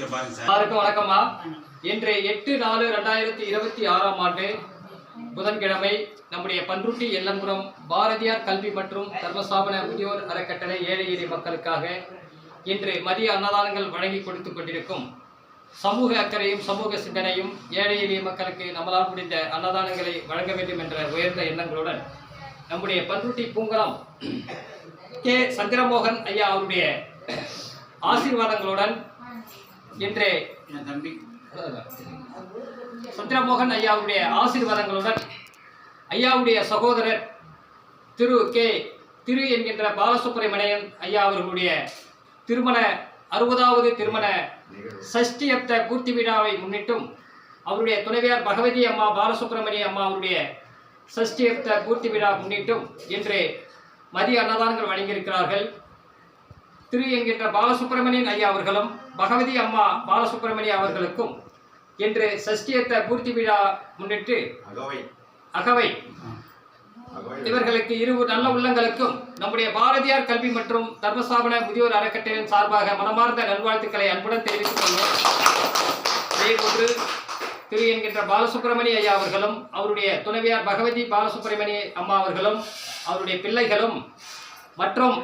எல்லாருக்கும் வணக்கம்மா. இன்று 8/4/2026 புதன்கிழமை நம்முடைய பன்ருட்டி எல்லம்புரம் பாரதியார் கல்வி மற்றும் தர்மஸ்தாபன முதியோர் அறக்கட்டளை ஏழை எளிய மக்களுக்காக இன்று மதிய அன்னதானங்கள் வழங்கி கொடுத்துக் கொண்டிருக்கும். சமூக அக்கறையும் சமூக சிந்தனையும் ஏழை எளிய மக்களுக்கு நம்மளால் முடிந்த அன்னதானங்களை வழங்க வேண்டும் என்ற உயர்ந்த எண்ணங்களுடன் நம்முடைய பன்ருட்டி பூங்கலம் கே சந்திரமோகன் ஐயா அவருடைய ஆசீர்வாதங்களுடன் இன்று சந்திரமோகன் ஐயாவுடைய ஆசீர்வாதங்களுடன் ஐயாவுடைய சகோதரர் திரு என்கின்ற பாலசுப்ரமணியன் ஐயா அவர்களுடைய 60வது திருமண சஷ்டியப்த பூர்த்தி விழாவை முன்னிட்டும் அவருடைய துணைவியார் பகவதி அம்மா பாலசுப்ரமணிய அம்மா அவருடைய சஷ்டியப்த பூர்த்தி விழா முன்னிட்டும் இன்று மதிய அன்னதானங்கள் வழங்கியிருக்கிறார்கள். திரு என்கின்ற பாலசுப்ரமணியன் ஐயா அவர்களும் பகவதி அம்மா பாலசுப்ரமணிய அவர்களுக்கும் இன்று சஷ்டியத்த பூர்த்தி விழா முன்னிட்டு அகவை இவர்களுக்கு இரு நல்ல உள்ளங்களுக்கும் நம்முடைய பாரதியார் கல்வி மற்றும் தர்மஸ்தாபன முதியோர் அறக்கட்டளையின் சார்பாக மனமார்ந்த நல்வாழ்த்துக்களை அன்புடன் தெரிவித்துக் கொள்வோம். அதேபோன்று திரு என்கின்ற பாலசுப்ரமணிய ஐயா அவர்களும் அவருடைய துணைவியார் பகவதி பாலசுப்ரமணிய அம்மா அவர்களும் அவருடைய பிள்ளைகளும் மற்றும்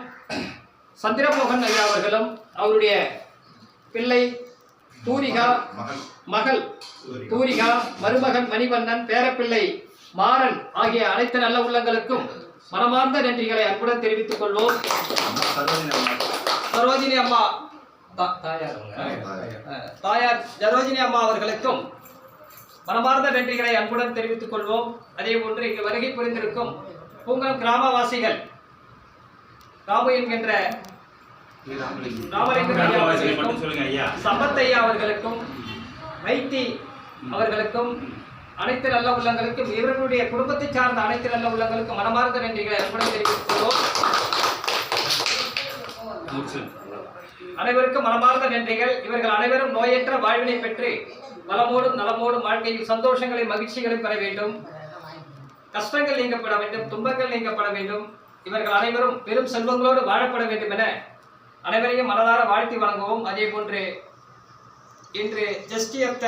சந்திரமோகன் ஐயா அவர்களும் அவருடைய பிள்ளை தூரிகா மகள் தூரிகா மருமகன் மணிவண்ணன் பேரப்பிள்ளை மாறன் ஆகிய அனைத்து நல்ல உள்ளங்களுக்கும் மனமார்ந்த நன்றிகளை அன்புடன் தெரிவித்துக் கொள்வோம். சரோஜினி அம்மா தாயார் சரோஜினி அம்மா அவர்களுக்கும் மனமார்ந்த நன்றிகளை அன்புடன் தெரிவித்துக் கொள்வோம். அதே போன்று இங்கு வருகை புரிந்திருக்கும் பூங்கலம் கிராமவாசிகள் ராமு என்கின்ற சம்பத்தையா அவர்களுக்கும் வைத்தி அவர்களுக்கும் அனைத்து நல்ல உள்ளங்களுக்கும் இவர்களுடைய குடும்பத்தை சார்ந்த அனைத்து நல்ல உள்ளங்களுக்கும் மனமார்ந்த நன்றிகளை அன்புடன் தெரிவித்துக் கொள்வோம். அனைவருக்கும் மனமார்ந்த நன்றிகள். இவர்கள் அனைவரும் நோயற்ற வாழ்வினை பெற்று வளமோடும் நலமோடும் வாழ்க்கையில் சந்தோஷங்களை மகிழ்ச்சிகளை பெற வேண்டும், கஷ்டங்கள் நீங்கப்பட வேண்டும், துன்பங்கள் நீங்கப்பட வேண்டும், இவர்கள் அனைவரும் பெரும் செல்வங்களோடு வாழப்பட வேண்டும் என அனைவரையும் மனதார வாழ்த்தி வழங்குவோம். அதே போன்று இன்று ஜஸ்டியப்த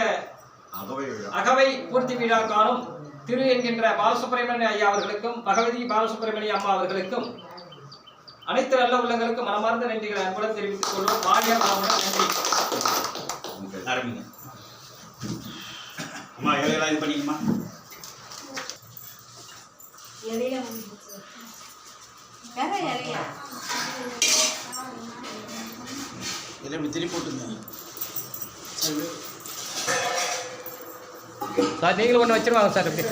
அகவை பூர்த்தி விழா காணும் திரு என்கின்ற பாலசுப்ரமணிய ஐயா அவர்களுக்கும் பகவதி பாலசுப்ரமணிய அம்மா அவர்களுக்கும் அனைத்து நல்ல உள்ளங்களுக்கும் மனமார்ந்த நன்றிகளை அன்புடன் தெரிவித்துக் கொள்வோம். வாழ்க வளமுடன். நன்றி. அம்மா இலையெல்லாம் இது பண்ணிக்கமா திருப்பி போட்டுங்க சார். நீங்களும் ஒன்று வச்சிருவாங்க சார். எப்படி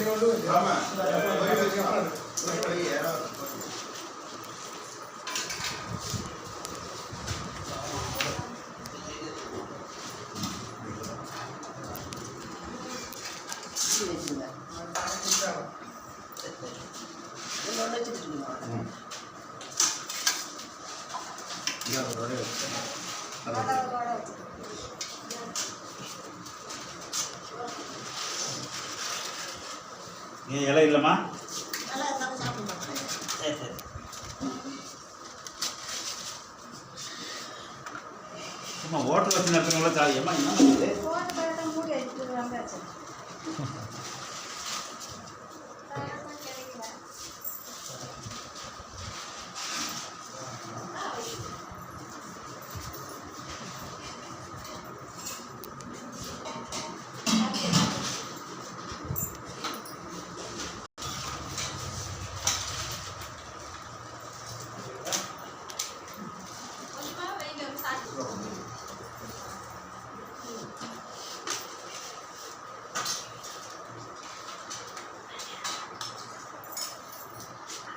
இலை இல்லைம்மா? சும்மா ஹோட்டல் வச்சு நடத்துறவங்களா சாதியம்மா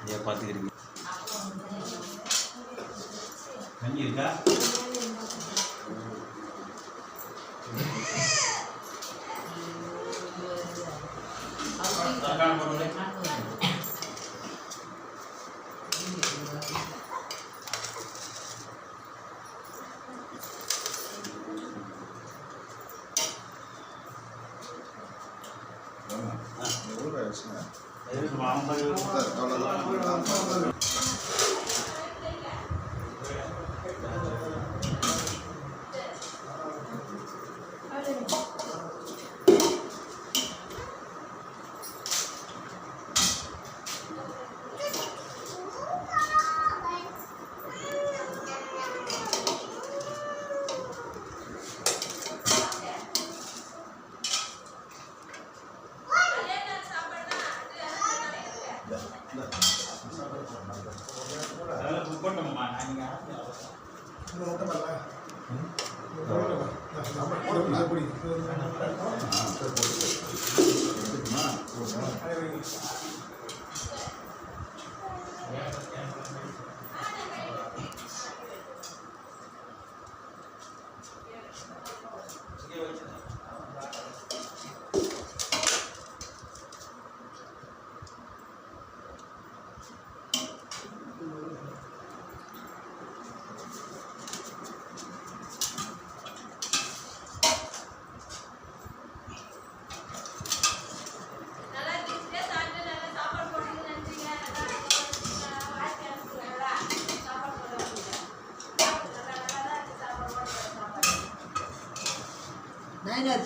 என்ன பார்த்துக்கிறீங்க. தண்ணி இருக்கா?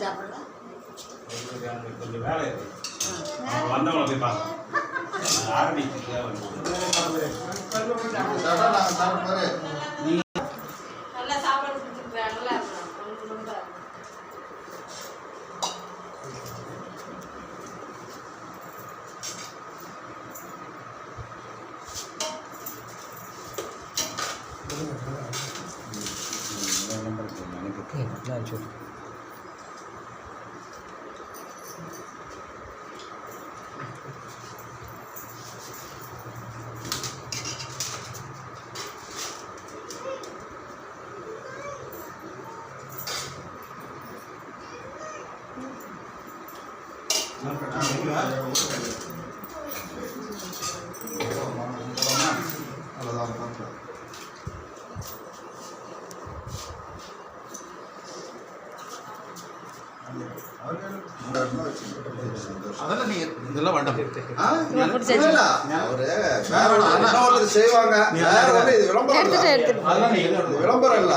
சாப்பிடலாம். கொஞ்சம் வேலை இருக்கு. வந்தவங்களை போய் பார்க்கலாம். ஆரம்பிச்சு நல்லா சாப்பாடு கொடுத்துருக்கேன். நல்லா இருக்கும். ரொம்ப அதெல்லாம் நீங்க இதெல்லாம் வேண்டாம். செய்வாங்க. இது விளம்பரம் இல்ல. அதெல்லாம் நீங்க விளம்பரம் இல்ல.